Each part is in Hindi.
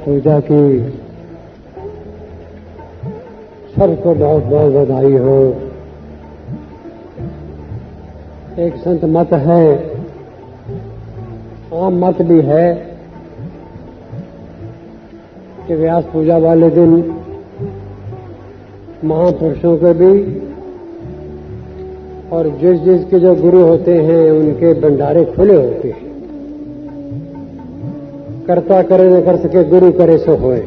पूजा की सबको बहुत बहुत बधाई हो। एक संत मत है, आम मत भी है कि व्यास पूजा वाले दिन महापुरुषों के भी और जिस जिसके जो गुरु होते हैं उनके भंडारे खुले होते हैं। कर्ता करे न कर सके, गुरु करे सो होए।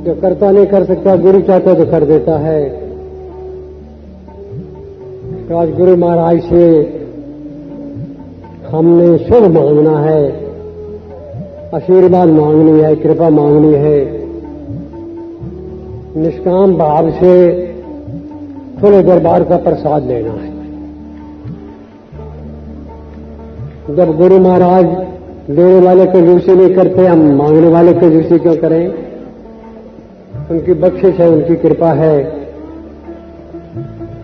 जो कर्ता नहीं कर सकता, गुरु चाहता तो कर देता है। तो आज गुरु महाराज से हमने शुभ मांगना है, आशीर्वाद मांगनी है, कृपा मांगनी है। निष्काम भाव से खुले दरबार का प्रसाद लेना है। जब गुरु महाराज देने वाले कंजूसी नहीं करते, हम मांगने वाले कंजूसी क्यों करें? उनकी बख्शिश है, उनकी कृपा है,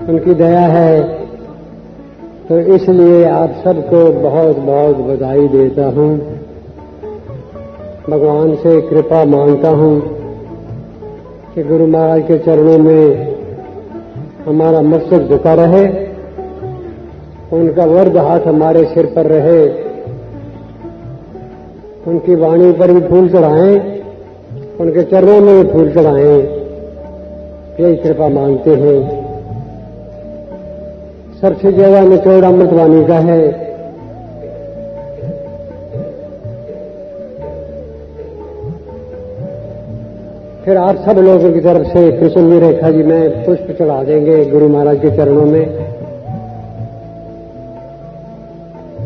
उनकी दया है। तो इसलिए आप सबको बहुत बहुत बधाई देता हूं, भगवान से कृपा मांगता हूं कि गुरु महाराज के चरणों में हमारा मस्तक झुका रहे, उनका वरद हाथ हमारे सिर पर रहे, उनकी वाणी पर भी फूल चढ़ाएं, उनके चरणों में भी फूल चढ़ाएं। यही कृपा मांगते हैं। सबसे ज्यादा निचोड़ अमृतवाणी का है। फिर आप सब लोगों की तरफ से कृष्ण जी, रेखा जी में पुष्प चढ़ा देंगे गुरु महाराज के चरणों में,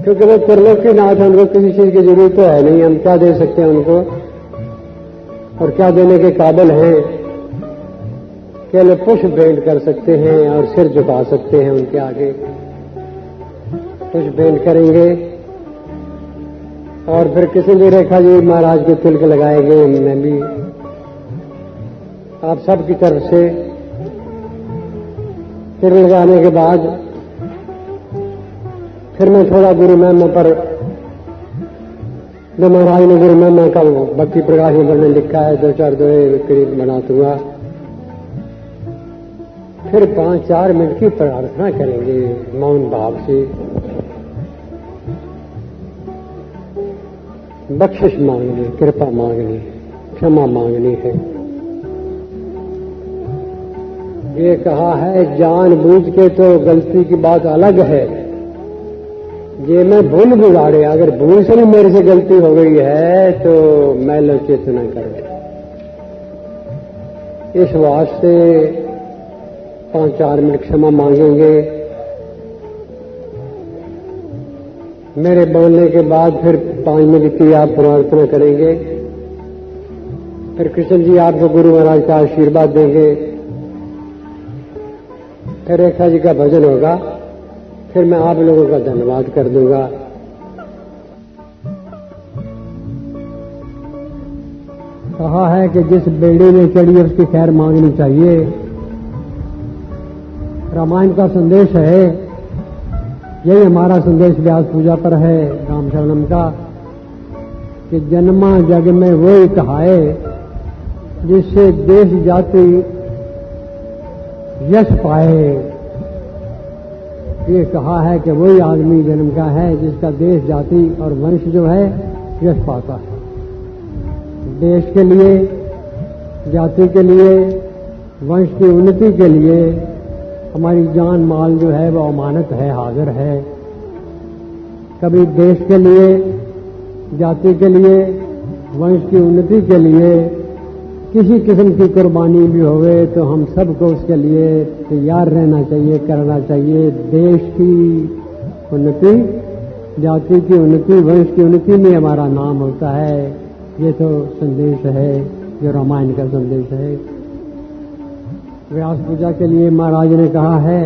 क्योंकि वो त्रिलोकी नाथ, उनको किसी चीज की जरूरत तो है नहीं। हम क्या दे सकते हैं उनको, और क्या देने के काबिल हैं? केवल पुष्प भेंट कर सकते हैं और सिर झुका सकते हैं उनके आगे। पुष्प भेंट करेंगे और फिर किसी भी रेखा जी महाराज के तिलक लगाएंगे। मैं भी आप सबकी तरफ से तिलक लगाने के बाद फिर मैं थोड़ा गुरु महिमा पर, जो महाराज ने गुरु महिमा का भक्ति प्रकाश में लिखा है, 2-4 दोहे करीब बना दूंगा। फिर 5-4 मिनट की प्रार्थना करेंगे मौन भाव से। बख्शिश मांगनी, कृपा मांगनी, क्षमा मांगनी है। ये कहा है जानबूझ के तो गलती की बात अलग है, ये मैं भूल बुलाड़े। अगर भूल से भी मेरे से गलती हो गई है तो मैं लोचित न करूं। इस वास्ते 5-4 मिनट क्षमा मांगेंगे। मेरे बोलने के बाद फिर 5 मिनट की आप प्रार्थना करेंगे। फिर कृष्ण जी आपको गुरु महाराज का आशीर्वाद देंगे। फिर रेखा जी का भजन होगा। फिर मैं आप लोगों का धन्यवाद कर दूंगा। कहा है कि जिस बेड़ी में चढ़ी उसकी खैर मांगनी चाहिए। रामायण का संदेश है, यही हमारा संदेश व्यास पूजा पर है, राम शरणम का, कि जन्मा जग में वो ही कहाए जिससे देश जाति यश पाए। ये कहा है कि वही आदमी जन्म का है जिसका देश जाति और वंश जो है यश पाता है। देश के लिए, जाति के लिए, वंश की उन्नति के लिए हमारी जान माल जो है वो अमानत है, हाजिर है। कभी देश के लिए, जाति के लिए, वंश की उन्नति के लिए किसी किस्म की कुर्बानी भी होवे तो हम सबको उसके लिए तैयार रहना चाहिए, करना चाहिए। देश की उन्नति, जाति की उन्नति, वंश की उन्नति में हमारा नाम होता है। ये तो संदेश है जो रामायण का संदेश है। व्यास पूजा के लिए महाराज ने कहा है,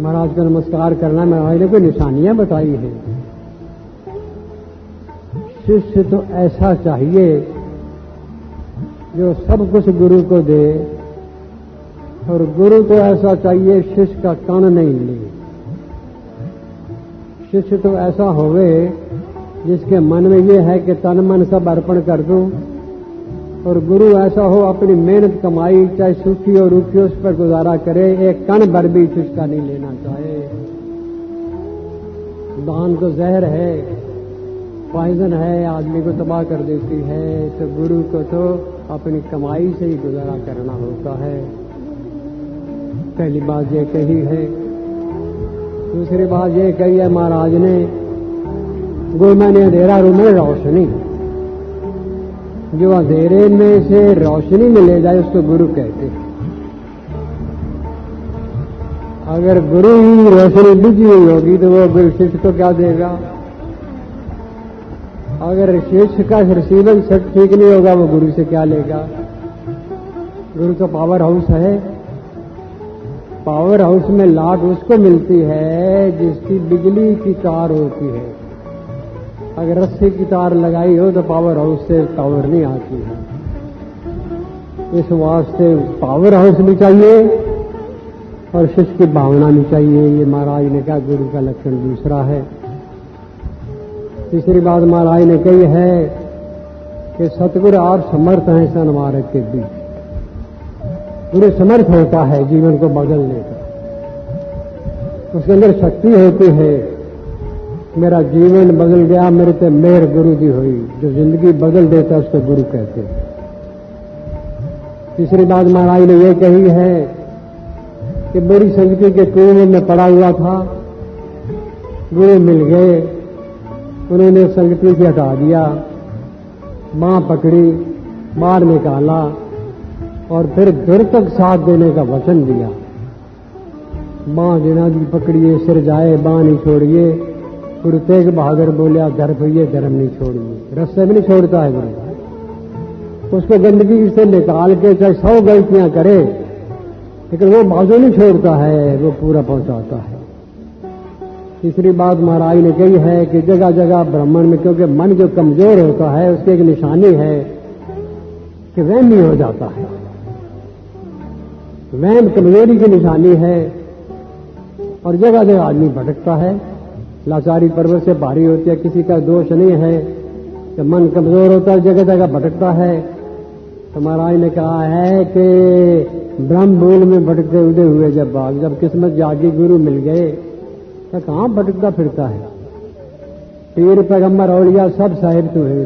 महाराज का नमस्कार करना, महाराज ने कोई निशानियां बताई हैं। शिष्य तो ऐसा चाहिए जो सब कुछ गुरु को दे, और गुरु तो ऐसा चाहिए शिष्य का कण नहीं ले। शिष्य तो ऐसा होवे जिसके मन में ये है कि तन मन सब अर्पण कर दूं, और गुरु ऐसा हो अपनी मेहनत कमाई चाहे सूखी और रूखी उस पर गुजारा करे, एक कण भर भी उसका नहीं लेना चाहे। दान तो जहर है, पॉइजन है, आदमी को तबाह कर देती है। तो गुरु को तो अपनी कमाई से ही गुजारा करना होता है। पहली बात ये कही है। दूसरी बात ये कही है महाराज ने, गुरु मैंने अंधेरा रूम में रोशनी, जो अंधेरे में से रोशनी में ले जाए उसको गुरु कहते हैं। अगर गुरु ही रोशनी बुझी हुई होगी तो वो गुरु शिष्य को क्या देगा? अगर शिष्य का रिसीवर सेट ठीक नहीं होगा वो गुरु से क्या लेगा? गुरु तो पावर हाउस है। पावर हाउस में लाट उसको मिलती है जिसकी बिजली की तार होती है। अगर रस्सी की तार लगाई हो तो पावर हाउस से पावर नहीं आती है। इस वास्ते पावर हाउस भी चाहिए और शिष्य की भावना भी चाहिए। ये महाराज ने कहा गुरु का लक्षण दूसरा है। तीसरी बात महाराज ने कही है कि सतगुरु आप समर्थ हैं सन्मार्ग के बीच। गुरु समर्थ होता है जीवन को बदलने का, उसके अंदर शक्ति होती है। मेरा जीवन बदल गया, मेरे से मेहर गुरु की हुई। जो जिंदगी बदल देता है उसको गुरु कहते हैं। तीसरी बात महाराज ने यह कही है कि बुरी संगति के कुएं में पड़ा हुआ था, गुरु मिल गए, उन्होंने संगति से हटा दिया, मां पकड़ी, बाहर निकाला और फिर दूर तक साथ देने का वचन दिया। मां जिना जी पकड़िए, सिर जाए बां नहीं छोड़िए। गुरु तेग बहादुर बोलिया धर भैये धर्म नहीं छोड़िए। रस्ते में नहीं छोड़ता है गुरु, उसको गंदगी से निकाल के चाहे 100 गलतियां करे लेकिन वो बाजू नहीं छोड़ता है, वो पूरा पहुंचाता है। तीसरी बात महाराज ने कही है कि जगह जगह ब्राह्मण में, क्योंकि मन जो कमजोर होता है उसकी एक निशानी है कि वहमी हो जाता है। वहम कमजोरी की निशानी है और जगह जगह आदमी भटकता है। लाचारी पर्वत से भारी होती है, किसी का दोष नहीं है कि मन कमजोर होता है, जगह जगह भटकता है। तो महाराज ने कहा है कि ब्रह्म मूल में भटकते उदय हुए जब बाग, जब किस्मत जागी गुरु मिल गए तो कहां भटकता फिरता है। पीर पैगंबर औलिया सब साहिब तो है।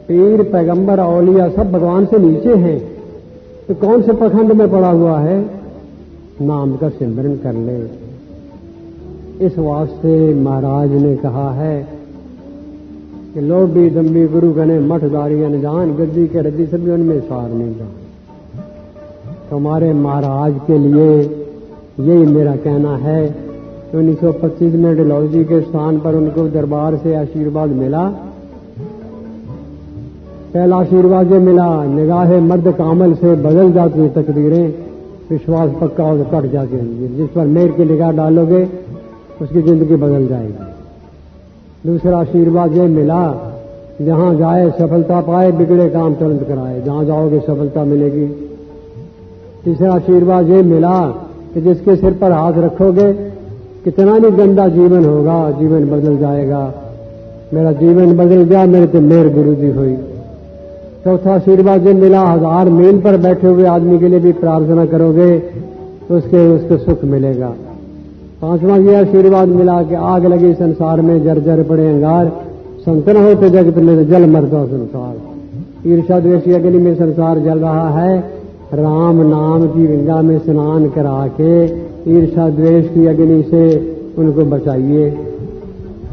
पीर पैगंबर औलिया सब भगवान से नीचे हैं, तो कौन से पखंड में पड़ा हुआ है? नाम का सिमरन कर ले। इस वास्ते महाराज ने कहा है कि लोभी दम्भी गुरु गने मठदारी अनजान, गद्दी के रद्दी सभी उनमें सार नहीं जान। तो हमारे महाराज के लिए यही मेरा कहना है। 1925 में डलहौजी के स्थान पर उनको दरबार से आशीर्वाद मिला। पहला आशीर्वाद ये मिला, निगाहे मर्द कामल से बदल जाती तकदीरें, विश्वास पक्का हो तो कट जाती है। जिस पर मेहर की निगाह डालोगे उसकी जिंदगी बदल जाएगी। दूसरा आशीर्वाद ये मिला, जहां जाए सफलता पाए, बिगड़े काम तुरंत कराए, जहां जाओगे सफलता मिलेगी। तीसरा आशीर्वाद ये मिला कि जिसके सिर पर हाथ रखोगे कितना नहीं गंदा जीवन होगा, जीवन बदल जाएगा। मेरा जीवन बदल गया, मेरे तो मेहर गुरु जी हुई। चौथा आशीर्वाद ये मिला, 1000 मील पर बैठे हुए आदमी के लिए भी प्रार्थना करोगे तो उसको सुख मिलेगा। पांचवा ये आशीर्वाद मिला कि आग लगी संसार में, जर्जर पड़े अंगार, संतन हो तो जगत में जल मरता संसार। ईर्षा द्वेष की अग्नि में संसार जल रहा है, राम नाम की गंगा में स्नान करा के ईर्षा द्वेष की अग्नि से उनको बचाइए।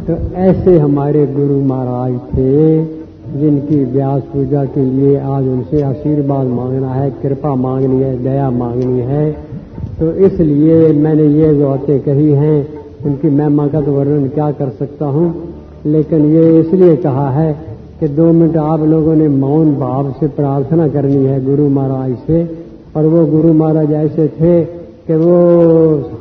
तो ऐसे हमारे गुरु महाराज थे जिनकी व्यास पूजा के लिए आज उनसे आशीर्वाद मांगना है, कृपा मांगनी है, दया मांगनी है। तो इसलिए मैंने ये जो बातें कही हैं उनकी महिमा का तो वर्णन क्या कर सकता हूँ, लेकिन ये इसलिए कहा है कि 2 मिनट आप लोगों ने मौन भाव से प्रार्थना करनी है गुरु महाराज से। और वो गुरु महाराज ऐसे थे कि वो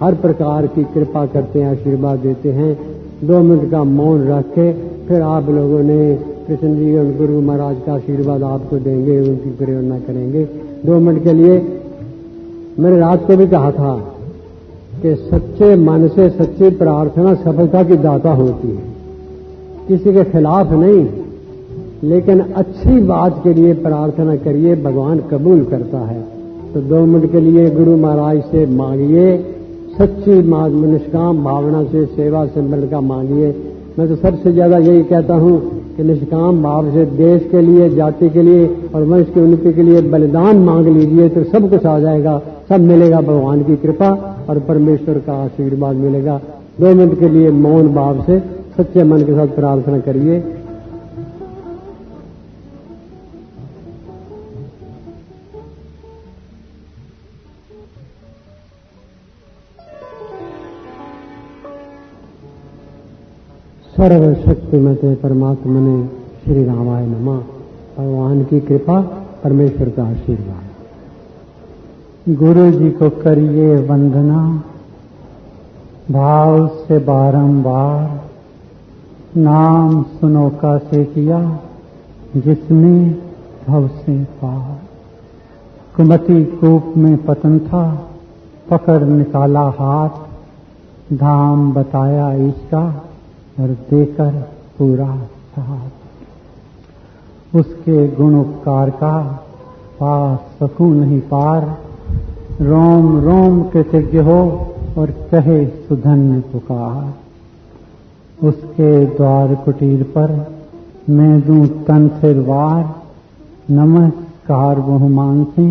हर प्रकार की कृपा करते हैं, आशीर्वाद देते हैं। 2 मिनट का मौन रख के फिर आप लोगों ने कृष्ण जी और गुरु महाराज का आशीर्वाद आपको देंगे, उनकी प्रेरणा करेंगे। 2 मिनट के लिए मैंने रात को भी कहा था कि सच्चे मन से सच्ची प्रार्थना सफलता की दाता होती है। किसी के खिलाफ नहीं, लेकिन अच्छी बात के लिए प्रार्थना करिए, भगवान कबूल करता है। तो 2 मिनट के लिए गुरु महाराज से मांगिए, सच्ची निष्काम भावना से, सेवा से मिलकर मांगिए। मैं तो सबसे ज्यादा यही कहता हूं कि निष्काम भाव से देश के लिए, जाति के लिए और वंश की उन्नति के लिए बलिदान मांग लीजिए, तो सब कुछ आ जाएगा, सब मिलेगा, भगवान की कृपा और परमेश्वर का आशीर्वाद मिलेगा। 2 मिनट के लिए मौन भाव से सच्चे मन के साथ प्रार्थना करिए। सर्वशक्तिमते परमात्मा ने श्री रामाय नमः। भगवान की कृपा, परमेश्वर का आशीर्वाद। गुरु जी को करिए वंदना, भाव से बारंबार नाम सुनो का से किया, जिसमें भव से पार। कुमति कूप में पतन था, पकड़ निकाला हाथ, धाम बताया इसका और देकर पूरा साथ। उसके गुण उपकार का पा सकूं नहीं पार, रोम रोम कृतज्ञ हो और कहे सुधन्य पुकार। उसके द्वार कुटीर पर मैं दूं तन सिर वार, नमस्कार बहुमान से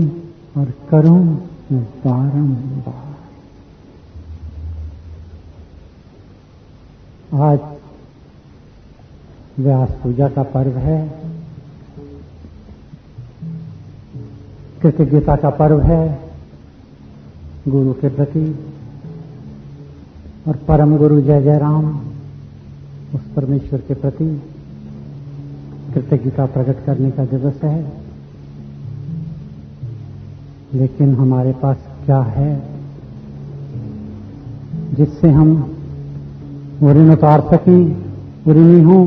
और करूं बारंबार। आज व्यास पूजा का पर्व है, कृतज्ञता का पर्व है गुरु के प्रति, और परम गुरु जय जय राम उस परमेश्वर के प्रति कृतज्ञता प्रकट करने का दिवस है। लेकिन हमारे पास क्या है जिससे हम ऋण उतार सकें, ऋणी हों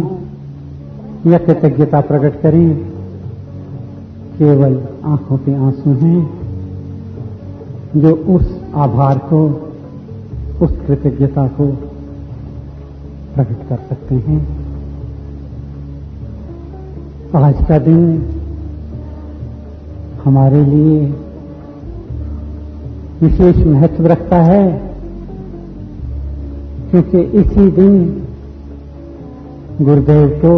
या कृतज्ञता प्रकट करें? केवल आंखों के आंसू हैं जो उस आभार को, उस कृतज्ञता को प्रकट कर सकते हैं। आज का दिन हमारे लिए विशेष महत्व रखता है, क्योंकि इसी दिन गुरुदेव को,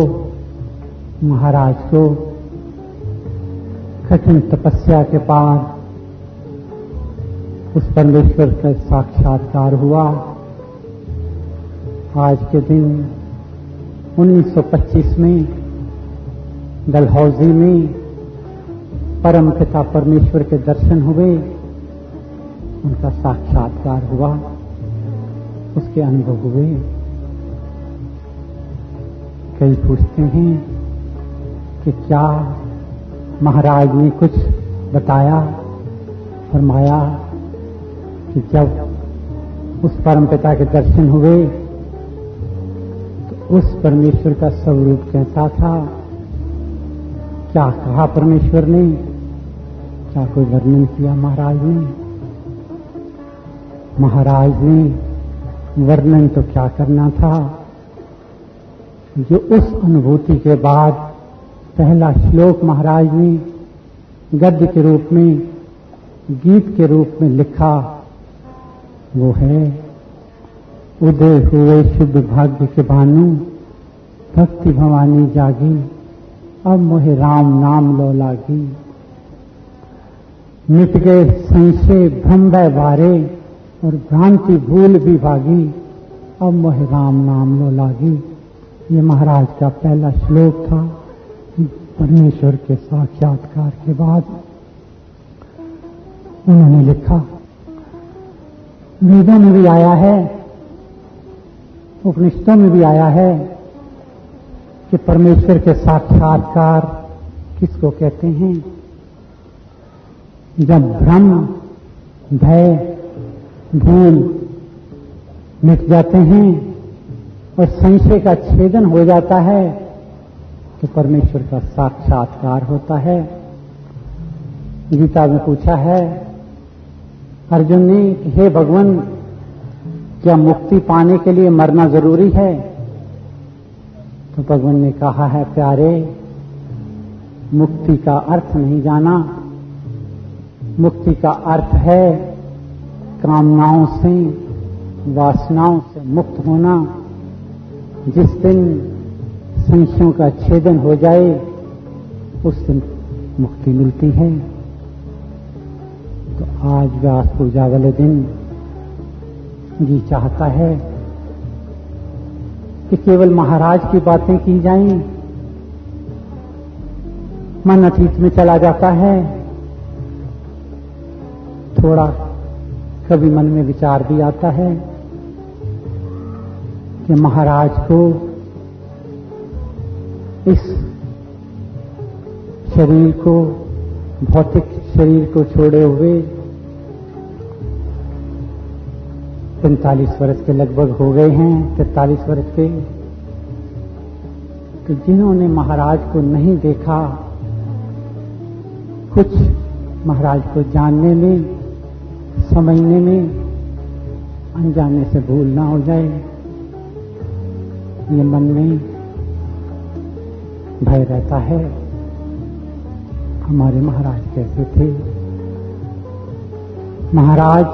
महाराज को कठिन तपस्या के बाद उस परमेश्वर का साक्षात्कार हुआ। आज के दिन 1925 में डलहौजी में परम पिता परमेश्वर के दर्शन हुए, उनका साक्षात्कार हुआ, उसके अनुभव हुए। कई पूछते हैं कि क्या महाराज ने कुछ बताया, फरमाया कि जब उस परमपिता के दर्शन हुए तो उस परमेश्वर का स्वरूप कैसा था, क्या कहा परमेश्वर ने, क्या कोई वर्णन किया महाराज ने? महाराज ने वर्णन तो क्या करना था, जो उस अनुभूति के बाद पहला श्लोक महाराज ने गद्य के रूप में, गीत के रूप में लिखा, वो है, उदय हुए शुभ भाग्य के भानु, भक्ति भवानी जागी, अब मोहे राम नाम लो लागी। मिट गए संशय भ्रम बारे और भ्रांति भूल भी भागी, अब मोहे राम नाम लो लागी। ये महाराज का पहला श्लोक था परमेश्वर के साक्षात्कार के बाद उन्होंने लिखा। वेदों में भी आया है, उपनिषदों में भी आया है कि परमेश्वर के साक्षात्कार किसको कहते हैं? जब भ्रम, भय, भूल मिट जाते हैं और संशय का छेदन हो जाता है, तो परमेश्वर का साक्षात्कार होता है। गीता में पूछा है अर्जुन ने कि हे भगवान, क्या मुक्ति पाने के लिए मरना जरूरी है? तो तो भगवान ने कहा है, प्यारे, मुक्ति का अर्थ नहीं जाना। मुक्ति का अर्थ है कामनाओं से, वासनाओं से मुक्त होना। जिस दिन संशयों का छेदन हो जाए उस दिन मुक्ति मिलती है। तो आज व्यास पूजा वाले दिन जी चाहता है कि केवल महाराज की बातें की जाएं। मन अतीत में चला जाता है। थोड़ा कभी मन में विचार भी आता है कि महाराज को इस शरीर को, भौतिक शरीर को छोड़े हुए 45 वर्ष के लगभग हो गए हैं, 43 वर्ष के। तो जिन्होंने महाराज को नहीं देखा, कुछ महाराज को जानने में, समझने में अनजाने से भूल ना हो जाए, ये मन में भय रहता है। हमारे महाराज कैसे थे? महाराज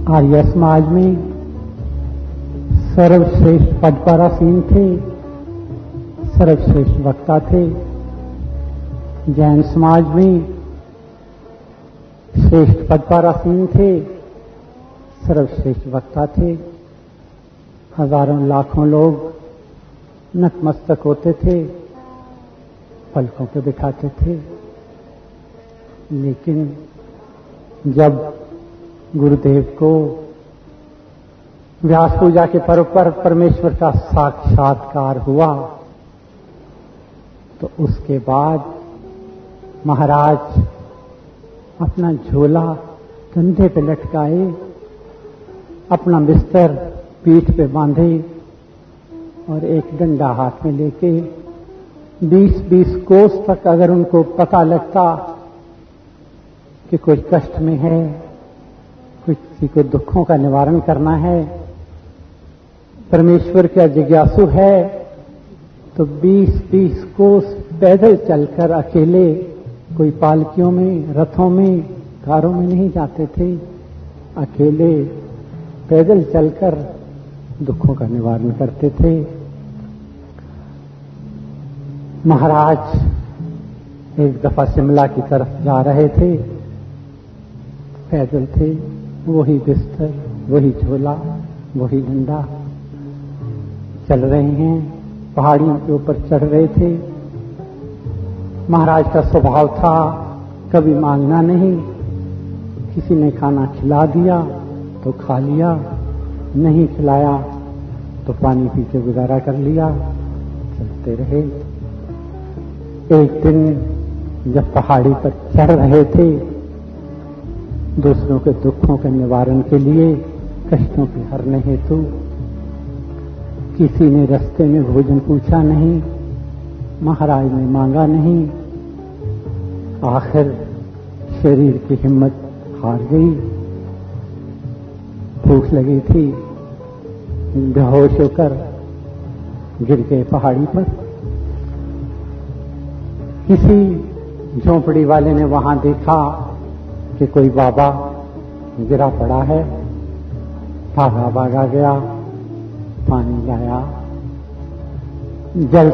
आर्य समाज में सर्वश्रेष्ठ पद पर आसीन थे, सर्वश्रेष्ठ वक्ता थे। जैन समाज में श्रेष्ठ पद पर आसीन थे, सर्वश्रेष्ठ वक्ता थे। हजारों लाखों लोग नतमस्तक होते थे, पलकों पे बिठाते थे। लेकिन जब गुरुदेव को व्यास पूजा के पर्व पर परमेश्वर का साक्षात्कार हुआ, तो उसके बाद महाराज अपना झोला कंधे पे लटकाए, अपना बिस्तर पीठ पे बांधे और एक डंडा हाथ में लेके 20-20 कोस तक अगर उनको पता लगता कि कोई कष्ट में है, किसी को दुखों का निवारण करना है, परमेश्वर का जिज्ञासु है, तो 20-20 कोस पैदल चलकर अकेले, कोई पालकियों में, रथों में, कारों में नहीं जाते थे, अकेले पैदल चलकर दुखों का निवारण करते थे। महाराज एक दफा शिमला की तरफ जा रहे थे, पैदल थे, वही बिस्तर, वही झोला, वही डंडा, चल रहे हैं, पहाड़ियों के ऊपर चढ़ रहे थे। महाराज का स्वभाव था कभी मांगना नहीं, किसी ने खाना खिला दिया तो खा लिया, नहीं खिलाया तो पानी पी के गुजारा कर लिया, चलते रहे। एक दिन जब पहाड़ी पर चढ़ रहे थे, दूसरों के दुखों के निवारण के लिए, कष्टों के हरने हेतु, किसी ने रास्ते में भोजन पूछा नहीं, महाराज ने मांगा नहीं। आखिर शरीर की हिम्मत हार गई, भूख लगी थी, बेहोश होकर गिर गए पहाड़ी पर। किसी झोंपड़ी वाले ने वहां देखा कि कोई बाबा गिरा पड़ा है, भागा भागा गया, पानी लाया, जल,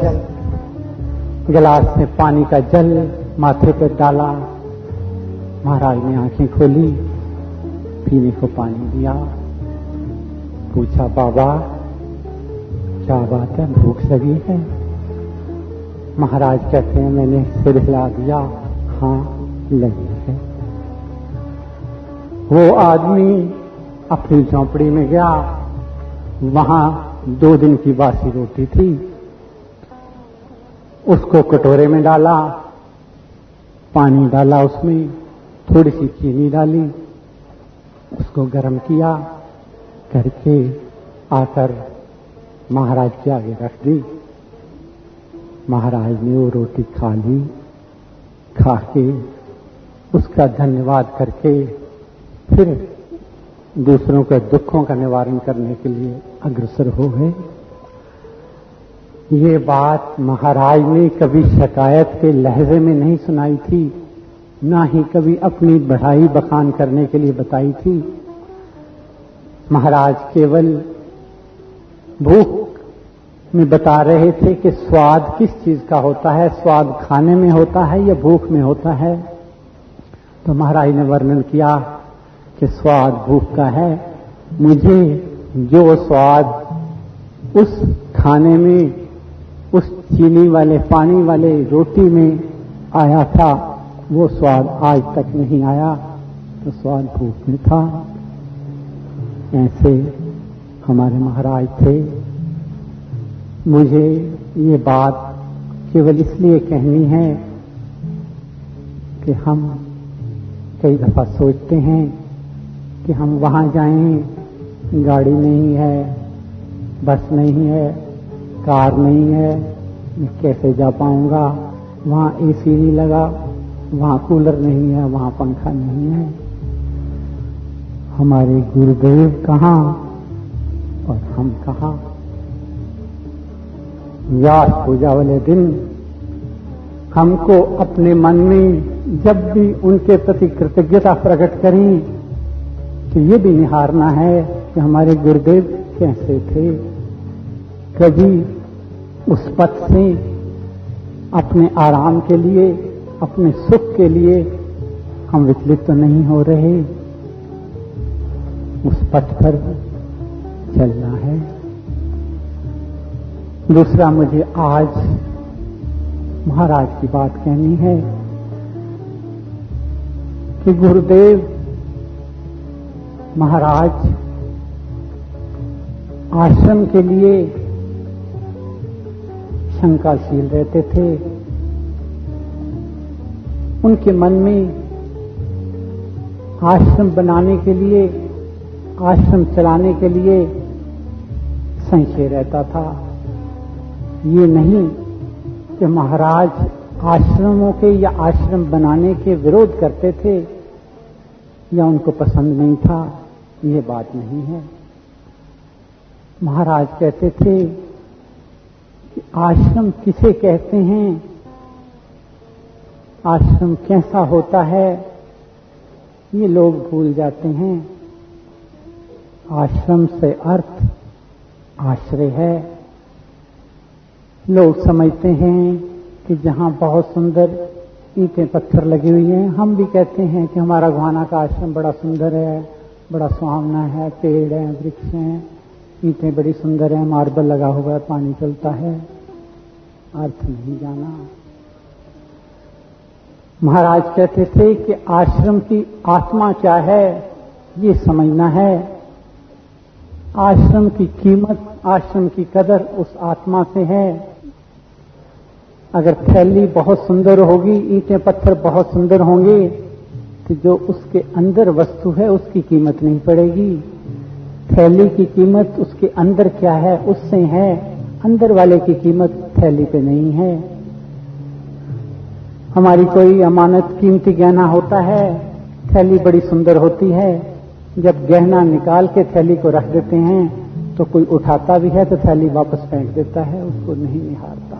गिलास में पानी का जल माथे पर डाला। महाराज ने आंखें खोली, पीने को पानी दिया, पूछा, बाबा क्या बात है, भूख लगी है? महाराज कहते हैं, मैंने सिर हिला दिया, हाँ लगी है। वो आदमी अपनी झोंपड़ी में गया, वहां 2 दिन की बासी रोटी थी, उसको कटोरे में डाला, पानी डाला, उसमें थोड़ी सी चीनी डाली, उसको गर्म किया करके आकर महाराज के आगे रख दी। महाराज ने वो रोटी खा ली, खा के उसका धन्यवाद करके फिर दूसरों के दुखों का निवारण करने के लिए अग्रसर हो गए। ये बात महाराज ने कभी शिकायत के लहजे में नहीं सुनाई थी, ना ही कभी अपनी बढ़ाई बखान करने के लिए बताई थी। महाराज केवल भूख में बता रहे थे कि स्वाद किस चीज का होता है, स्वाद खाने में होता है या भूख में होता है। तो महाराज ने वर्णन किया कि स्वाद भूख का है। मुझे जो स्वाद उस खाने में, उस चीनी वाले पानी वाले रोटी में आया था, वो स्वाद आज तक नहीं आया। तो स्वाद भूख में था। ऐसे हमारे महाराज थे। मुझे ये बात केवल इसलिए कहनी है कि हम कई दफा सोचते हैं कि हम वहां जाएं, गाड़ी नहीं है, बस नहीं है, कार नहीं है, मैं कैसे जा पाऊंगा। वहां एसी नहीं लगा, वहां कूलर नहीं है, वहां पंखा नहीं है। हमारे गुरुदेव कहाँ और हम कहाँ। व्यास पूजा वाले दिन हमको अपने मन में जब भी उनके प्रति कृतज्ञता प्रकट करें तो ये भी निहारना है कि हमारे गुरुदेव कैसे थे। कभी उस पथ से अपने आराम के लिए, अपने सुख के लिए हम विचलित तो नहीं हो रहे। उस पथ पर चलना है। दूसरा, मुझे आज महाराज की बात कहनी है कि गुरुदेव महाराज आश्रम के लिए शंकाशील रहते थे। उनके मन में आश्रम बनाने के लिए, आश्रम चलाने के लिए संशय रहता था। ये नहीं कि महाराज आश्रमों के या आश्रम बनाने के विरोध करते थे या उनको पसंद नहीं था, ये बात नहीं है। महाराज कहते थे कि आश्रम किसे कहते हैं, आश्रम कैसा होता है, ये लोग भूल जाते हैं। आश्रम से अर्थ आश्रय है। लोग समझते हैं कि जहां बहुत सुंदर ईंटें पत्थर लगी हुई हैं, हम भी कहते हैं कि हमारा गोहाना का आश्रम बड़ा सुंदर है, बड़ा सुहावना है, पेड़ हैं, वृक्ष हैं, ईंटें बड़ी सुंदर हैं, मार्बल लगा हुआ है, पानी चलता है। अर्थ नहीं जाना। महाराज कहते थे कि आश्रम की आत्मा क्या है, ये समझना है। आश्रम की कीमत, आश्रम की कदर उस आत्मा से है। अगर थैली बहुत सुंदर होगी, ईंटें पत्थर बहुत सुंदर होंगे, तो जो उसके अंदर वस्तु है उसकी कीमत नहीं पड़ेगी। थैली की कीमत उसके अंदर क्या है उससे है, अंदर वाले की कीमत थैली पे नहीं है। हमारी कोई अमानत कीमती गहना होता है, थैली बड़ी सुंदर होती है। जब गहना निकाल के थैली को रख देते हैं तो कोई उठाता भी है तो थैली वापस फेंक देता है, उसको नहीं निहारता।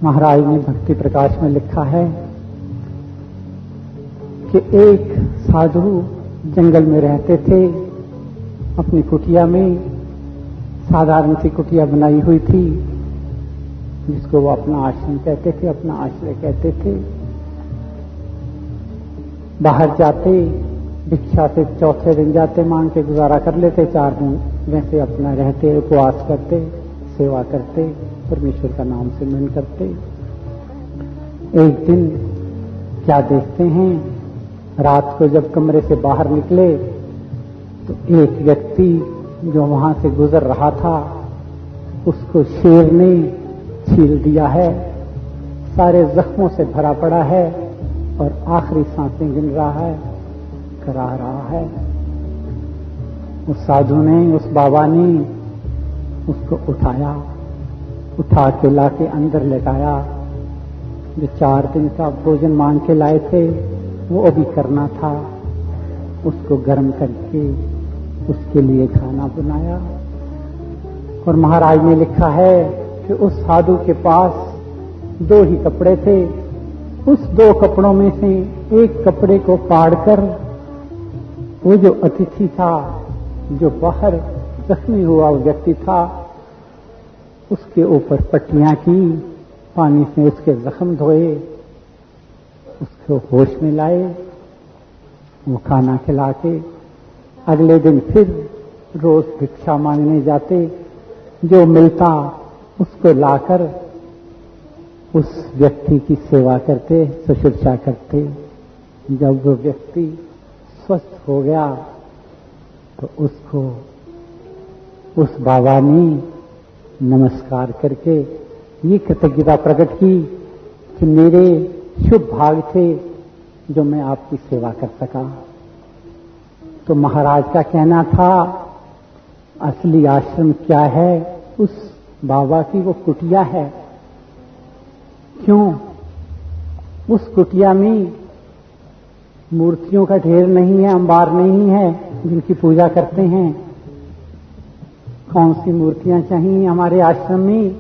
महाराज ने भक्ति प्रकाश में लिखा है कि एक साधु जंगल में रहते थे, अपनी कुटिया में साधारण सी कुटिया बनाई हुई थी, जिसको वो अपना आश्रम कहते थे, अपना आश्रय कहते थे। बाहर जाते, भिक्षा से चौथे दिन जाते, मांग के गुजारा कर लेते, 4 दिन वैसे अपना रहते, उपवास करते, सेवा करते, परमेश्वर का नाम सिमरन करते। एक दिन क्या देखते हैं, रात को जब कमरे से बाहर निकले तो एक व्यक्ति जो वहां से गुजर रहा था उसको शेर ने छील दिया है, सारे जख्मों से भरा पड़ा है और आखिरी सांसें गिन रहा है, करा रहा है। उस साधु ने, उस बाबा ने उसको उठाया, उठा के लाके अंदर लेटाया। जो 4 दिन का भोजन मांग के लाए थे वो अभी करना था, उसको गर्म करके उसके लिए खाना बनाया और महाराज ने लिखा है कि उस साधु के पास 2 ही कपड़े थे। उस 2 कपड़ों में से एक कपड़े को फाड़कर वो जो अतिथि था, जो बाहर जख्मी हुआ व्यक्ति था, उसके ऊपर पट्टियां की, पानी से उसके जख्म धोए, उसको होश में लाए, वो खाना खिला के अगले दिन फिर रोज भिक्षा मांगने जाते, जो मिलता उसको लाकर उस व्यक्ति की सेवा करते, शुश्रूषा करते। जब वो व्यक्ति स्वस्थ हो गया तो उसको उस बाबा ने नमस्कार करके ये कृतज्ञता प्रकट की कि मेरे शुभ भाग थे जो मैं आपकी सेवा कर सका। तो महाराज का कहना था असली आश्रम क्या है? उस बाबा की वो कुटिया है। क्यों? उस कुटिया में मूर्तियों का ढेर नहीं है, अंबार नहीं है जिनकी पूजा करते हैं। कौन सी मूर्तियां चाहिए हमारे आश्रम में?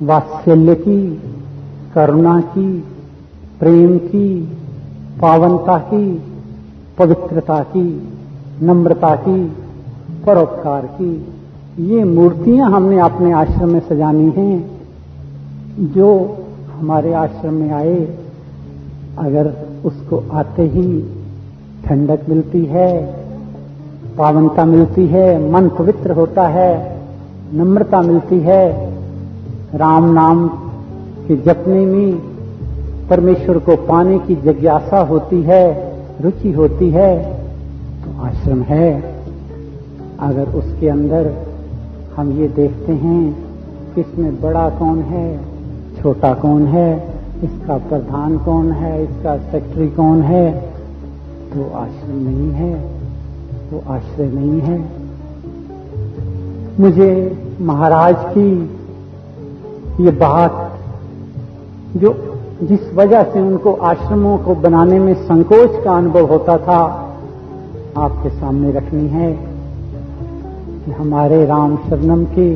वात्सल्य की, करुणा की, प्रेम की, पावनता की, पवित्रता की, नम्रता की, परोपकार की, ये मूर्तियां हमने अपने आश्रम में सजानी हैं। जो हमारे आश्रम में आए, अगर उसको आते ही ठंडक मिलती है, पावनता मिलती है, मन पवित्र होता है, नम्रता मिलती है, राम नाम के जपने में परमेश्वर को पाने की जिज्ञासा होती है, रुचि होती है, तो आश्रम है। अगर उसके अंदर हम ये देखते हैं कि इसमें बड़ा कौन है, छोटा कौन है, इसका प्रधान कौन है, इसका सेक्रेटरी कौन है, तो आश्रम नहीं है, तो आश्रय नहीं है। मुझे महाराज की ये बात, जो जिस वजह से उनको आश्रमों को बनाने में संकोच का अनुभव होता था, आपके सामने रखनी है कि हमारे राम शरणम के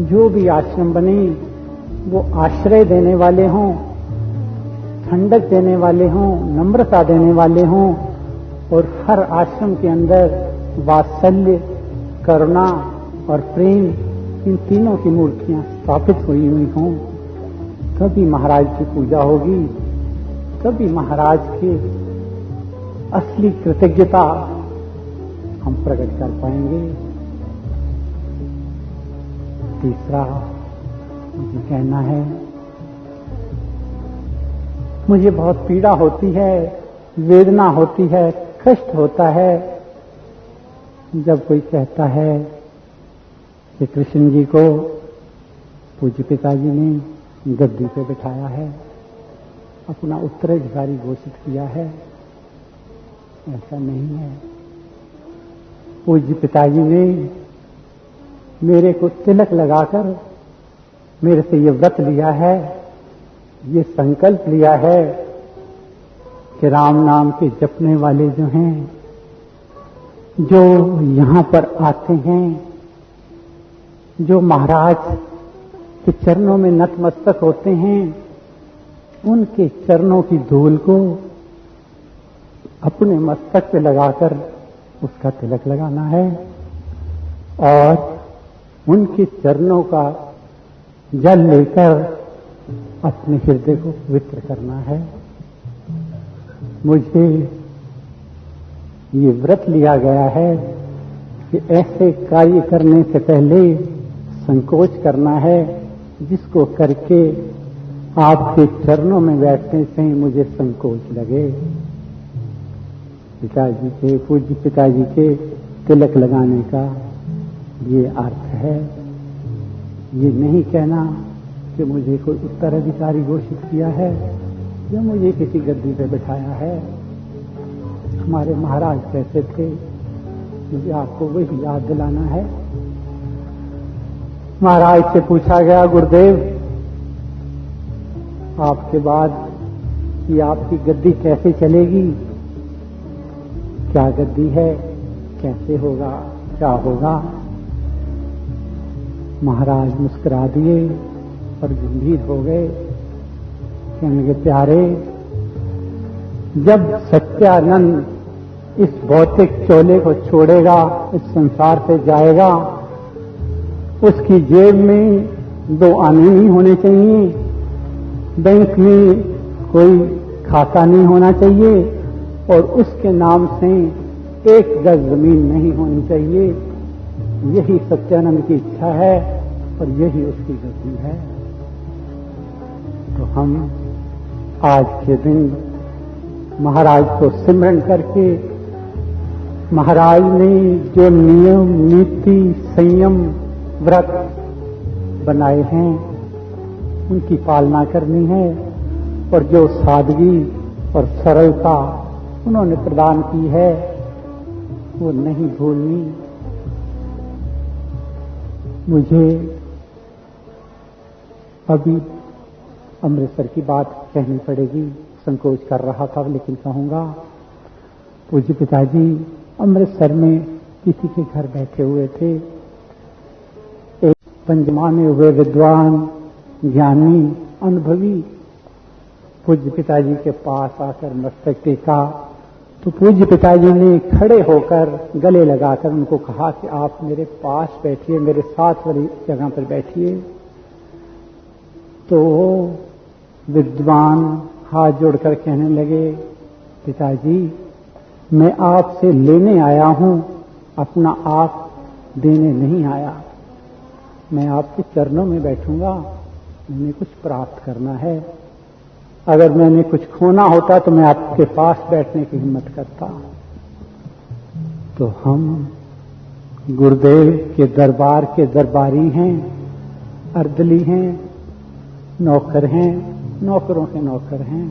जो भी आश्रम बने वो आश्रय देने वाले हों, ठंडक देने वाले हों, नम्रता देने वाले हों, और हर आश्रम के अंदर वात्सल्य, करुणा और प्रेम, इन तीनों की मूर्तियां स्थापित हुई हों। तभी महाराज की पूजा होगी, तभी महाराज की असली कृतज्ञता हम प्रकट कर पाएंगे। तीसरा मुझे कहना है, मुझे बहुत पीड़ा होती है, वेदना होती है, कष्ट होता है जब कोई कहता है कि कृष्ण जी को पूज्य पिताजी ने गद्दी पे बिठाया है, अपना उत्तराधिकारी घोषित किया है। ऐसा नहीं है। पूज्य पिताजी ने मेरे को तिलक लगाकर मेरे से ये व्रत लिया है, ये संकल्प लिया है कि राम नाम के जपने वाले जो हैं, जो यहां पर आते हैं, जो महाराज के चरणों में नतमस्तक होते हैं, उनके चरणों की धूल को अपने मस्तक पे लगाकर उसका तिलक लगाना है और उनके चरणों का जल लेकर अपने हृदय को पवित्र करना है। मुझे ये व्रत लिया गया है कि ऐसे कार्य करने से पहले संकोच करना है, जिसको करके आपके चरणों में बैठने से ही मुझे संकोच लगे। पिताजी के, पूज्य पिताजी के तिलक लगाने का ये अर्थ है। ये नहीं कहना कि मुझे कोई उत्तराधिकारी घोषित किया है या मुझे किसी गद्दी पे बिठाया है। हमारे महाराज कहते थे, मुझे आपको वही याद दिलाना है। महाराज से पूछा गया, गुरुदेव आपके बाद कि आपकी गद्दी कैसे चलेगी, क्या गद्दी है, कैसे होगा, क्या होगा? महाराज मुस्कुरा दिए और गंभीर हो गए। कहने लगे, प्यारे, जब सत्यानंद इस भौतिक चोले को छोड़ेगा, इस संसार से जाएगा, उसकी जेब में 2 आने नहीं होने चाहिए, बैंक में कोई खाता नहीं होना चाहिए और उसके नाम से 1 गज जमीन नहीं होनी चाहिए। यही सत्यानंद की इच्छा है और यही उसकी गति है। तो हम आज के दिन महाराज को सिमरन करके, महाराज ने जो नियम, नीति, संयम, व्रत बनाए हैं उनकी पालना करनी है और जो सादगी और सरलता उन्होंने प्रदान की है वो नहीं भूलनी। मुझे अभी अमृतसर की बात कहनी पड़ेगी, संकोच कर रहा था लेकिन कहूंगा। पूज्य पिताजी अमृतसर में किसी के घर बैठे हुए थे। एक पंजमाने हुए विद्वान, ज्ञानी, अनुभवी पूज्य पिताजी के पास आकर मस्तक टेका तो पूज्य पिताजी ने खड़े होकर गले लगाकर उनको कहा कि आप मेरे पास बैठिए, मेरे साथ वाली जगह पर बैठिए। तो विद्वान हाथ जोड़कर कहने लगे, पिताजी मैं आपसे लेने आया हूं, अपना आप देने नहीं आया। मैं आपके चरणों में बैठूंगा, मैंने कुछ प्राप्त करना है। अगर मैंने कुछ खोना होता तो मैं आपके पास बैठने की हिम्मत करता। तो हम गुरुदेव के दरबार के दरबारी हैं, अर्दली हैं, नौकर हैं, नौकरों के नौकर हैं।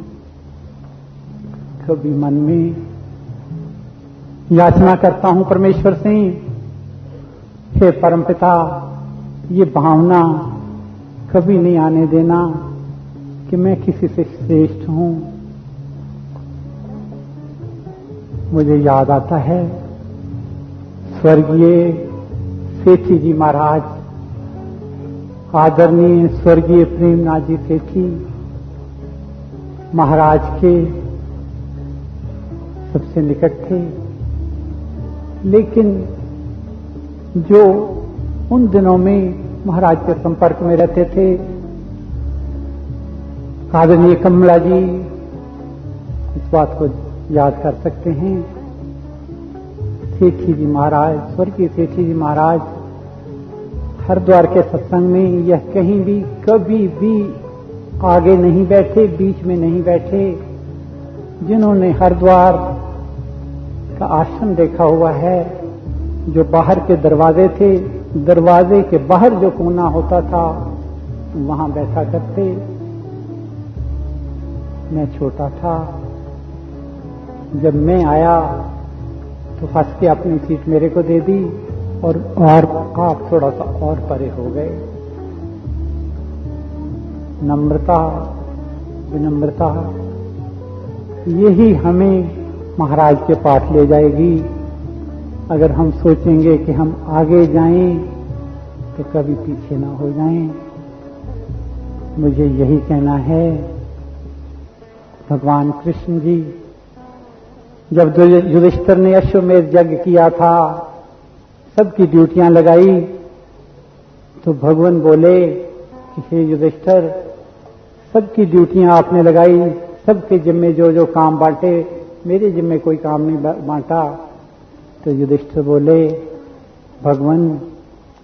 कभी मन में याचना करता हूं परमेश्वर से, हे परमपिता, ये भावना कभी नहीं आने देना कि मैं किसी से श्रेष्ठ हूं। मुझे याद आता है स्वर्गीय सेठी जी महाराज, आदरणीय स्वर्गीय प्रेमनाथ जी सेठी महाराज के सबसे निकट थे, लेकिन जो उन दिनों में महाराज के संपर्क में रहते थे, आदरणीय कमला जी इस बात को याद कर सकते हैं। सेठी जी महाराज, स्वर्गीय सेठी जी महाराज हरिद्वार के सत्संग में यह कहीं भी कभी भी आगे नहीं बैठे, बीच में नहीं बैठे। जिन्होंने हरिद्वार का आश्रम देखा हुआ है, जो बाहर के दरवाजे थे, दरवाजे के बाहर जो कोना होता था वहां बैठा करते। मैं छोटा था, जब मैं आया तो हंस के अपनी सीट मेरे को दे दी और आप थोड़ा सा और परे हो गए। नम्रता, विनम्रता, यही हमें महाराज के पास ले जाएगी। अगर हम सोचेंगे कि हम आगे जाएं तो कभी पीछे ना हो जाएं। मुझे यही कहना है, भगवान कृष्ण जी जब युधिष्ठिर ने अश्वमेध यज्ञ किया था, सबकी ड्यूटियां लगाई, तो भगवान बोले कि हे युधिष्ठिर, सबकी ड्यूटियां आपने लगाई, सबके जिम्मे जो जो काम बांटे, मेरे जिम्मे कोई काम नहीं बांटा। तो युधिष्ठिर बोले, भगवान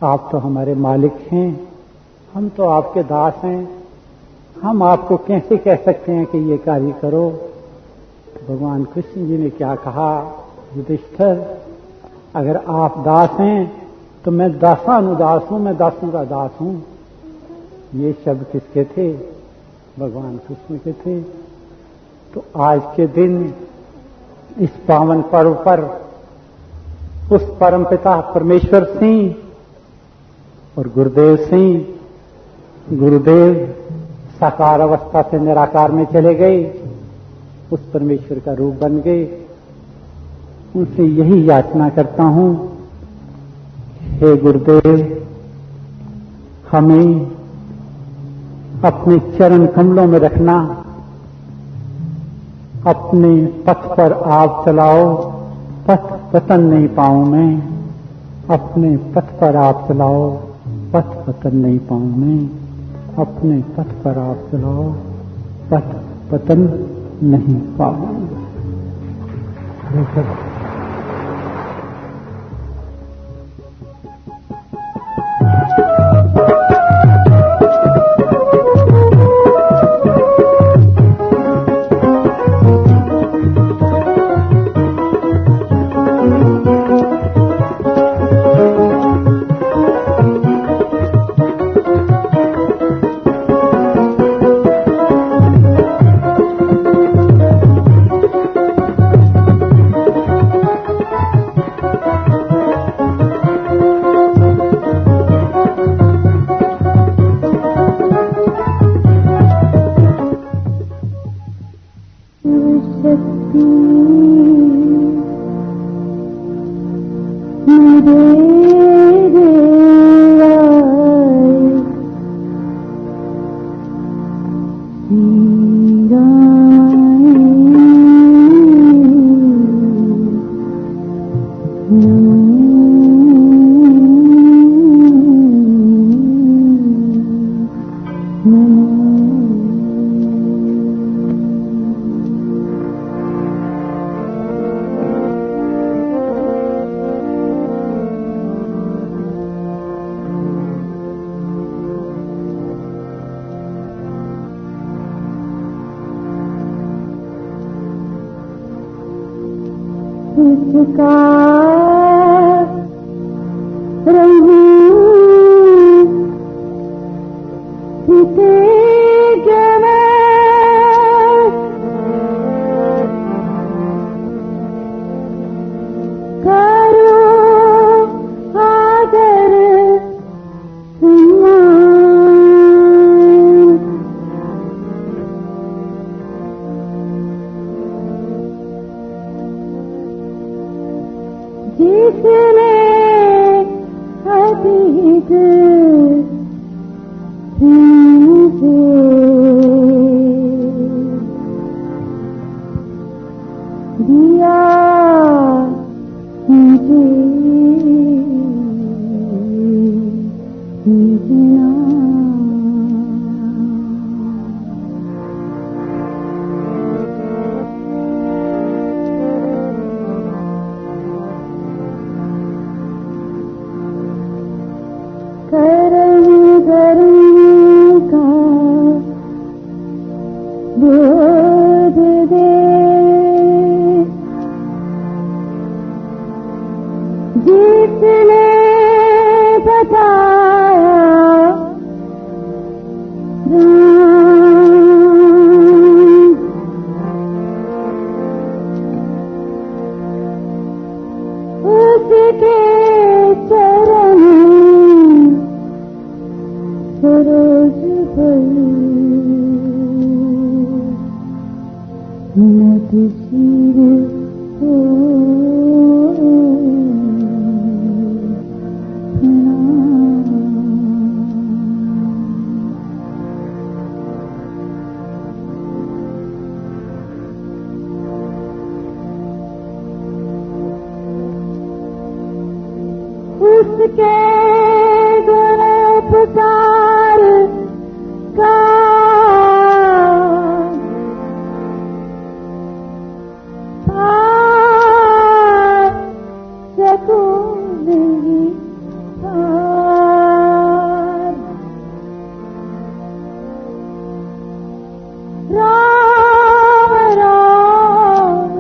आप तो हमारे मालिक हैं, हम तो आपके दास हैं, हम आपको कैसे कह सकते हैं कि ये कार्य करो। तो भगवान कृष्ण जी ने क्या कहा, युधिष्ठिर अगर आप दास हैं तो मैं दासानुदास हूं, मैं दासों का दास हूं। ये शब्द किसके थे? भगवान कृष्ण के थे। तो आज के दिन इस पावन पर्व पर उस परमपिता परमेश्वर सिंह और गुरुदेव सिंह, गुरुदेव साकार अवस्था से निराकार में चले गए, उस परमेश्वर का रूप बन गए। उनसे यही याचना करता हूं, हे गुरुदेव, हमें अपने चरण कमलों में रखना। अपने पथ पर आप चलाओ, पथ पतन नहीं पाऊं मैं। अपने पथ पर आप चलाओ, पथ पतन नहीं पाऊं मैं। अपने पथ पर आप चलाओ, पथ पतन नहीं पाऊं। इसका रंग जिसने अतीत से दिया मुझे जीना। करम का बोध दे, जिसने बताया उसके चरण सरोज पर नत सिर हो उसके गुण पुकार का सकून ही पार। राम राम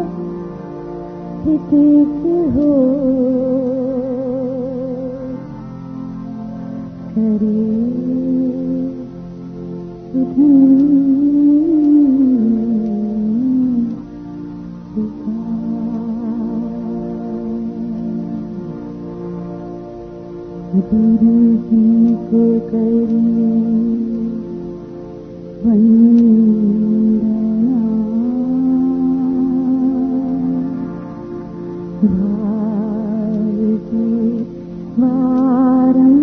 हित हो करे गुरु जी को करिए वंदना, भारती वारम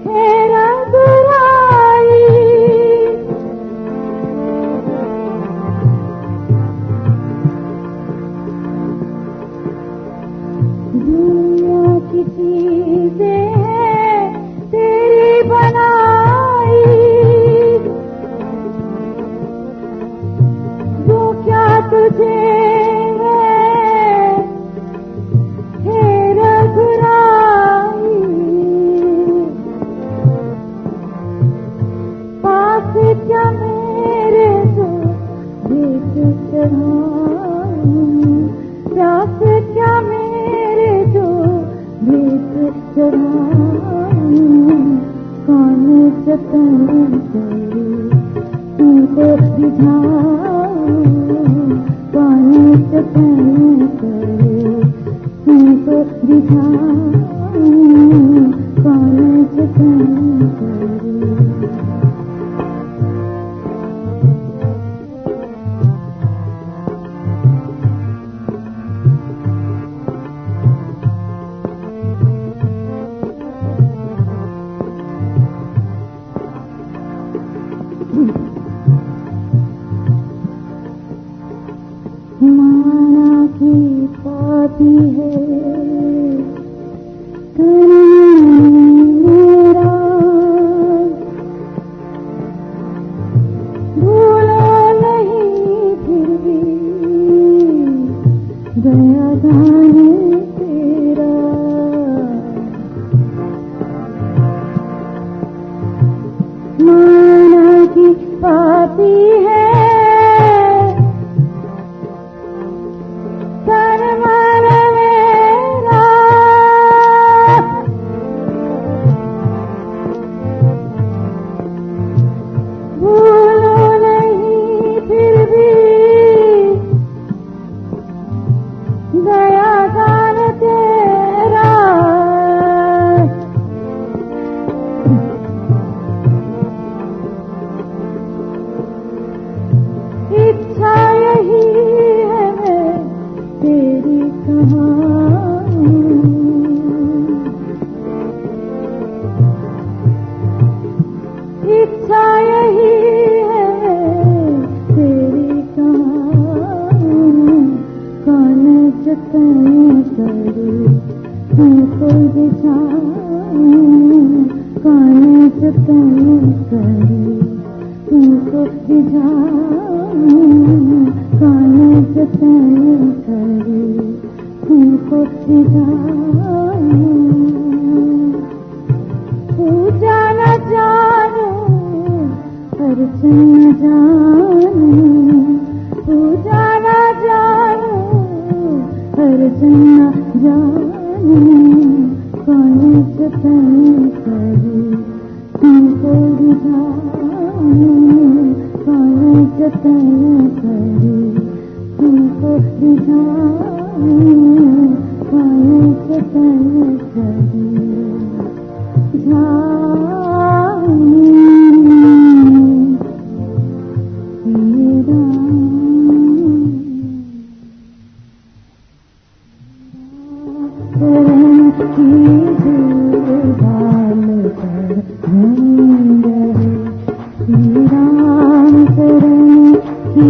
है चढ़ाऊं, प्यास क्या मेरे जो भेंट चढ़ाऊं, कौन जतन करे तुमको रिझाऊं, कौन जतन करे तुमको रिझाऊं, कौन जतन करे। माना की पापी है मेरा, भूला नहीं फिर भी दया दान तेरा। माना की पापी है इच्छा यही है तेरी कहानी, कौन जतन करे तुमको रिझाऊं, कौन जतन करे तुमको रिझाऊं, कौन जतन करे तुमको रिझाऊं। पूजा न जानू अर्चन न जानू, पूजा न जानू अर्चन न जानू, कौन जतन करे तुमको रिझाऊं, कौन जतन करे तुमको रिझाऊं, कौन जतन करे। श्री राम शरण की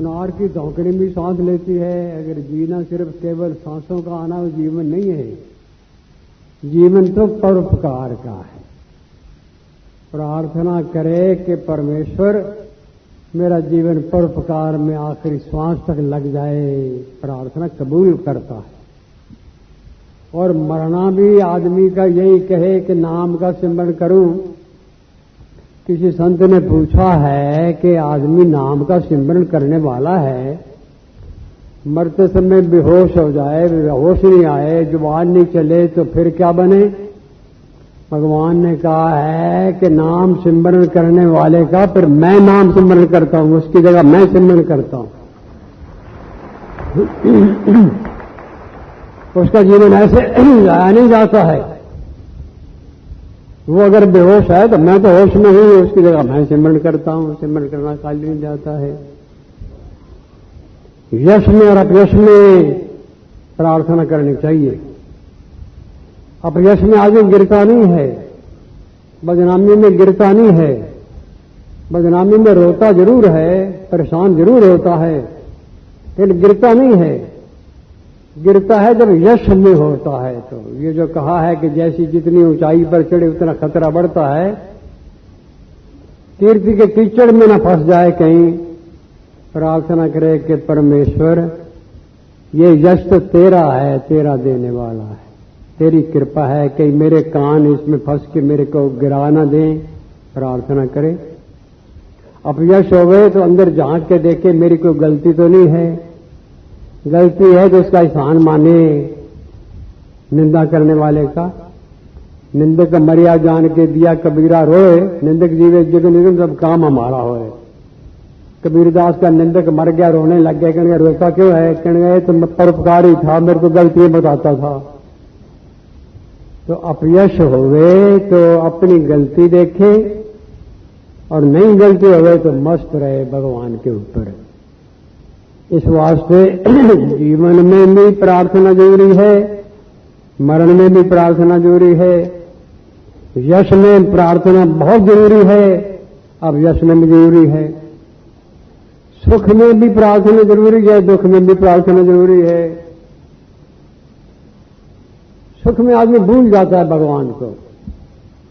सुनार की धौकड़ी भी सांस लेती है। अगर जीना सिर्फ केवल सांसों का आना वो जीवन नहीं है। जीवन तो परोपकार का है। प्रार्थना करे कि परमेश्वर मेरा जीवन परोपकार में आखिरी श्वास तक लग जाए। प्रार्थना कबूल करता है। और मरना भी आदमी का यही कहे कि नाम का सिमरण करूं। किसी संत ने पूछा है कि आदमी नाम का सिमरण करने वाला है, मरते समय बेहोश हो जाए, होश नहीं आए, जुबान नहीं चले तो फिर क्या बने? भगवान ने कहा है कि नाम सिमरण करने वाले का फिर मैं नाम सिमरण करता हूं, उसकी जगह मैं सिमरण करता हूं। उसका जीवन ऐसे जाया नहीं जाता है। वो अगर बेहोश है तो मैं तो होश में ही, उसकी जगह मैं सिमरण करता हूं। सिमरण करना खाली नहीं जाता है। यश में और अपयश में प्रार्थना करनी चाहिए। अपयश में आदमी गिरता नहीं है, बदनामी में गिरता नहीं है। बदनामी में रोता जरूर है, परेशान जरूर होता है, लेकिन गिरता नहीं है। गिरता है जब यश में होता है। तो ये जो कहा है कि जैसी जितनी ऊंचाई पर चढ़े उतना खतरा बढ़ता है, कीर्ति के कीचड़ में न फंस जाए कहीं। प्रार्थना करे कि परमेश्वर ये यश तो तेरा है, तेरा देने वाला है, तेरी कृपा है, कि मेरे कान इसमें फंस के मेरे को गिरा न दें। प्रार्थना करे। अपयश हो गए तो अंदर झांक के देखे मेरी कोई गलती तो नहीं है। गलती है तो उसका एहसान माने। निंदा करने वाले का, निंदक मरिया जान के दिया कबीरा रोए, निंदक जीवे जग निगम सब काम हमारा होए। कबीरदास का निंदक मर गया, रोने लग गया। कहने रोता क्यों है? कहने गए तो मैं परोपकारी था, मेरे को गलतियां बताता था। तो अपयश हो गए तो अपनी गलती देखे, और नई गलती हो गए तो मस्त रहे भगवान के ऊपर। इस वास्ते जीवन में भी प्रार्थना जरूरी है, मरण में भी प्रार्थना जरूरी है, यश में प्रार्थना बहुत जरूरी है, अब यश में भी जरूरी है, सुख में भी प्रार्थना जरूरी है, दुख में भी प्रार्थना जरूरी है। सुख में आदमी भूल जाता है भगवान को।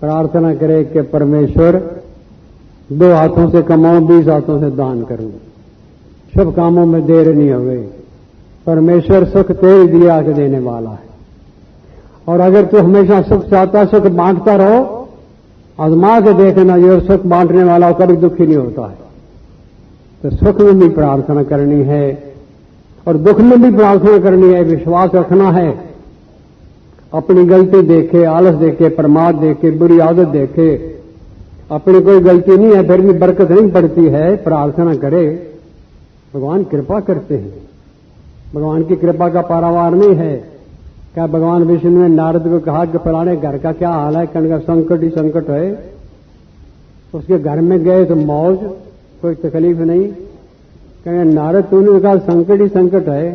प्रार्थना करे कि परमेश्वर 2 हाथों से कमाऊं, 20 हाथों से दान करूं, शुभ कामों में देर नहीं हो गई। परमेश्वर सुख तेरे दिया के देने वाला है। और अगर तू हमेशा सुख चाहता, सुख बांटता रहो, आजमा के देखना, ये सुख बांटने वाला कभी दुखी नहीं होता है। तो सुख में भी प्रार्थना करनी है और दुख में भी प्रार्थना करनी है। विश्वास रखना है। अपनी गलती देखे, आलस देखे, प्रमाद देखे, बुरी आदत देखे, अपनी कोई गलती नहीं है फिर भी बरकत नहीं पड़ती है, प्रार्थना करे, भगवान कृपा करते हैं। भगवान की कृपा का पारावार नहीं है। क्या भगवान विष्णु ने नारद को कहा कि फलाने घर का क्या हाल है? कहने का संकट ही संकट है। उसके घर में गए तो मौज, कोई तकलीफ नहीं। कहने नारद तूने कहा संकट ही संकट है।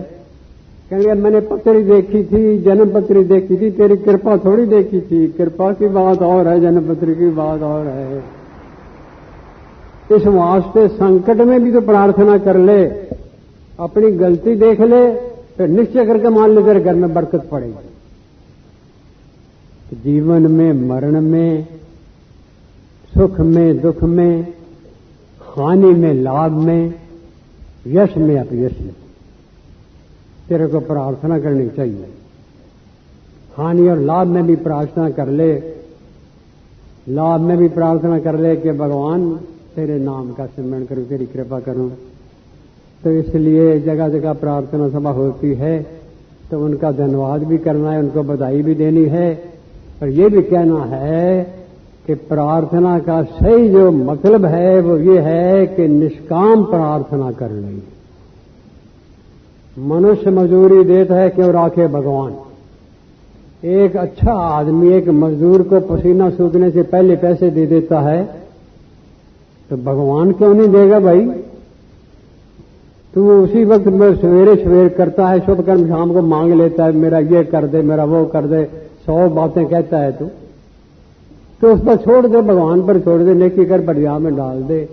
कहने मैंने पत्री देखी थी, जन्म पत्री देखी थी, तेरी कृपा थोड़ी देखी थी। कृपा की बात और है, जन्म पत्री की बात और है। इस वास्ते संकट में भी तो प्रार्थना कर ले, अपनी गलती देख ले, फिर निश्चय करके मान ले तेरे घर में बरकत पड़ेगी। जीवन में, मरण में, सुख में, दुख में, हानि में, लाभ में, यश में, अपयश में तेरे को प्रार्थना करनी चाहिए। हानि और लाभ में भी प्रार्थना कर ले, लाभ में भी प्रार्थना कर ले कि भगवान तेरे नाम का सिमरण करूं, तेरी कृपा करूं। तो इसलिए जगह जगह प्रार्थना सभा होती है तो उनका धन्यवाद भी करना है, उनको बधाई भी देनी है, और ये भी कहना है कि प्रार्थना का सही जो मतलब है वो ये है कि निष्काम प्रार्थना कर ले। मनुष्य मजदूरी देता है क्यों राखे भगवान। एक अच्छा आदमी एक मजदूर को पसीना सूखने से पहले पैसे दे देता है तो भगवान क्यों नहीं देगा भाई? तू उसी वक्त में सवेरे सवेरे करता है शुभ कर्म, शाम को मांग लेता है मेरा ये कर दे, मेरा वो कर दे, 100 बातें कहता है तू, तो उस पर छोड़ दे, भगवान पर छोड़ दे, नेकी कर बढ़िया में डाल दे।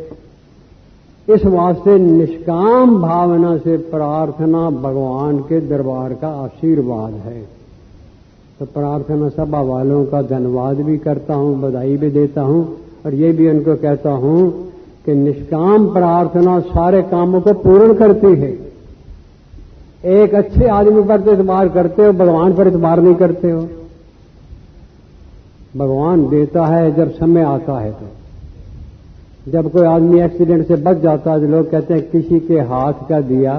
इस वास्ते निष्काम भावना से प्रार्थना भगवान के दरबार का आशीर्वाद है। तो प्रार्थना सभा वालों का धन्यवाद भी करता हूं, बधाई भी देता हूं और ये भी उनको कहता हूं कि निष्काम प्रार्थना सारे कामों को पूर्ण करती है। एक अच्छे आदमी पर तो इतबार करते हो, भगवान पर इतबार नहीं करते हो। भगवान देता है जब समय आता है। तो जब कोई आदमी एक्सीडेंट से बच जाता है तो लोग कहते हैं किसी के हाथ का दिया,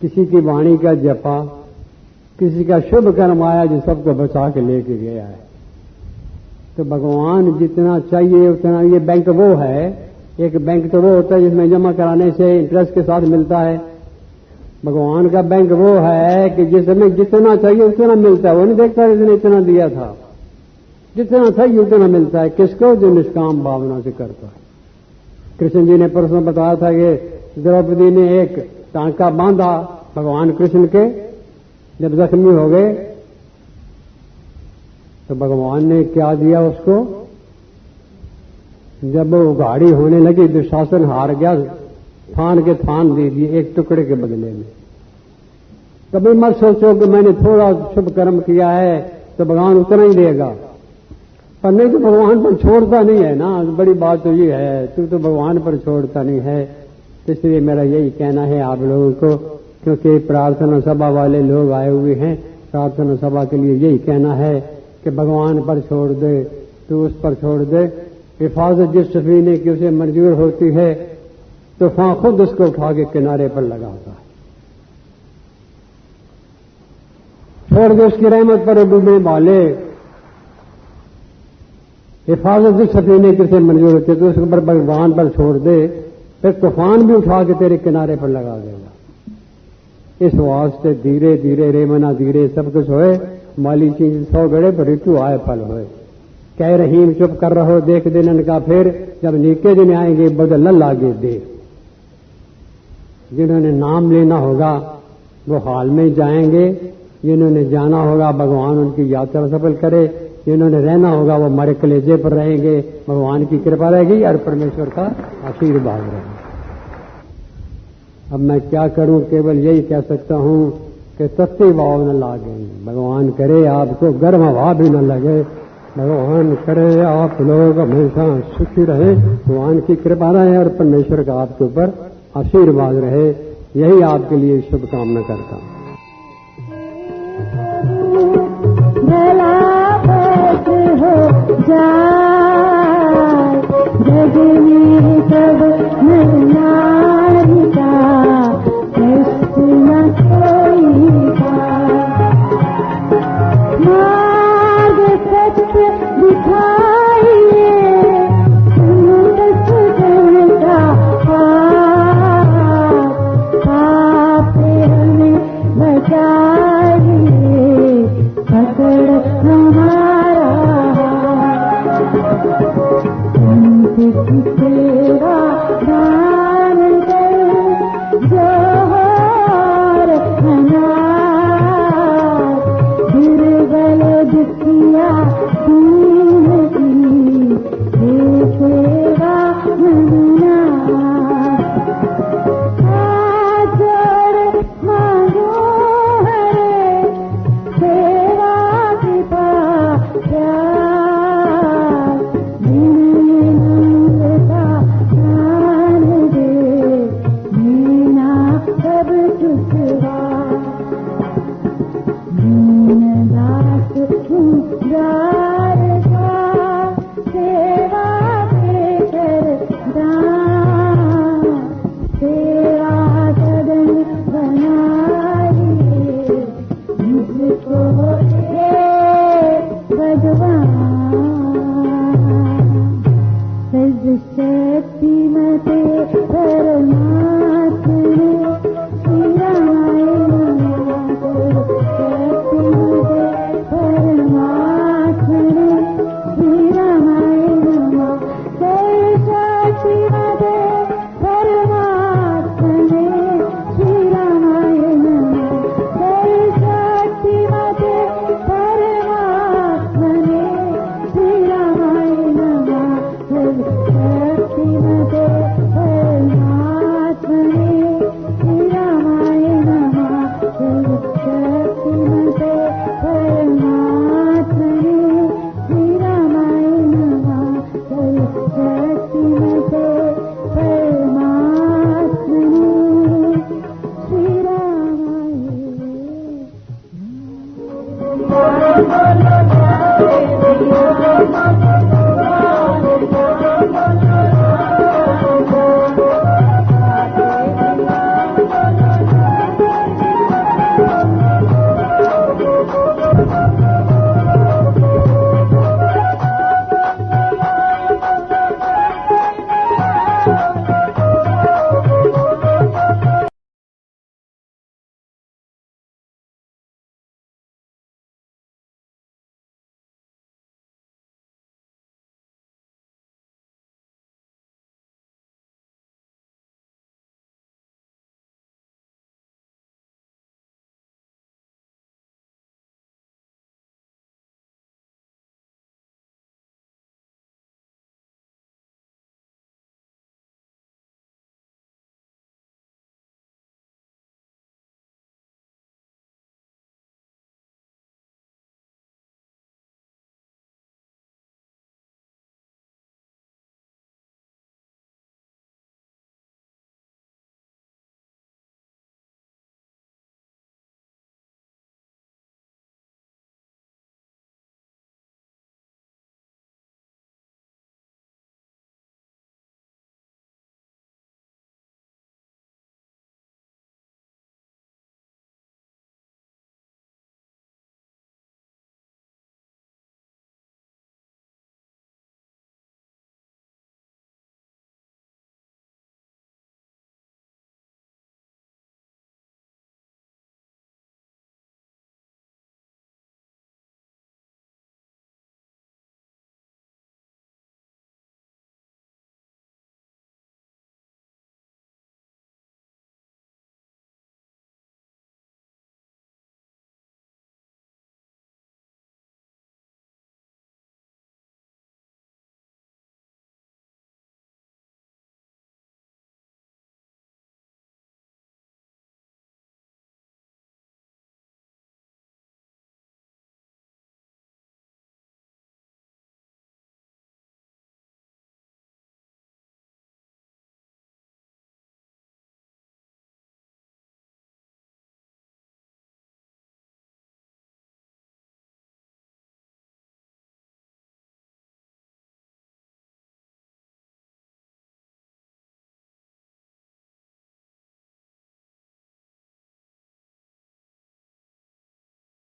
किसी की वाणी का जपा, किसी का शुभ कर्म आया जो सबको बचा के लेके गया है। तो भगवान जितना चाहिए उतना, ये बैंक वो है, एक बैंक तो वो होता है जिसमें जमा कराने से इंटरेस्ट के साथ मिलता है। भगवान का बैंक वो है कि जिसमें जितना चाहिए उतना मिलता है। वो नहीं देखता इसने इतना दिया था, जितना चाहिए उतना मिलता है। किसको? जो निष्काम भावना से करता है। कृष्ण जी ने परसों बताया था कि द्रौपदी ने एक टांका बांधा भगवान कृष्ण के, जब जख्मी हो गए तो भगवान ने क्या दिया उसको? जब वो गाड़ी होने लगी दुशासन हार गया, थान के थान दे दिए एक टुकड़े के बदले में। कभी मत सोचो कि मैंने थोड़ा शुभ कर्म किया है तो भगवान उतना ही देगा, पर नहीं तो भगवान पर छोड़ता नहीं है ना। बड़ी बात तो ये है, तू तो भगवान पर छोड़ता नहीं है। इसलिए मेरा यही कहना है आप लोगों को, क्योंकि प्रार्थना सभा वाले लोग आए हुए हैं, प्रार्थना सभा के लिए यही कहना है कि भगवान पर छोड़ दे, तू उस पर छोड़ दे। हिफाजत जिस सफीने की उसे मंजूर होती है तूफान खुद उसको उठा के किनारे पर लगाता है। छोड़ दे उसकी रहमत पर डूबने वाले। हिफाजत जिस सफीने की उसे मंजूर होती है तो उसके ऊपर भगवान पर छोड़ दे, फिर तूफान भी उठा के तेरे किनारे पर लगा देगा। इस वास्ते धीरे धीरे रेमना धीरे सब कुछ होए, माली चीज 100 गड़े पर ऋतु आए फल होए। कह रहीम चुप कर रहो देख दिन का, फिर जब नीके दिन आएंगे बदल लागे दे। जिन्होंने नाम लेना होगा वो हाल में जाएंगे, जिन्होंने जाना होगा भगवान उनकी यात्रा सफल करे, जिन्होंने रहना होगा वो हमारे कलेजे पर रहेंगे। भगवान की कृपा रहेगी और परमेश्वर का आशीर्वाद रहेगा। अब मैं क्या करूं, केवल यही कह सकता हूं कि तत्ती भाव न लागे। भगवान करे आपको गर्म हवा भी न लगे। भगवान करे आप लोग हमेशा सुखी रहे, भगवान की कृपा रहे और परमेश्वर का आपके ऊपर आशीर्वाद रहे। यही आपके लिए शुभकामना करता हूं। हो जा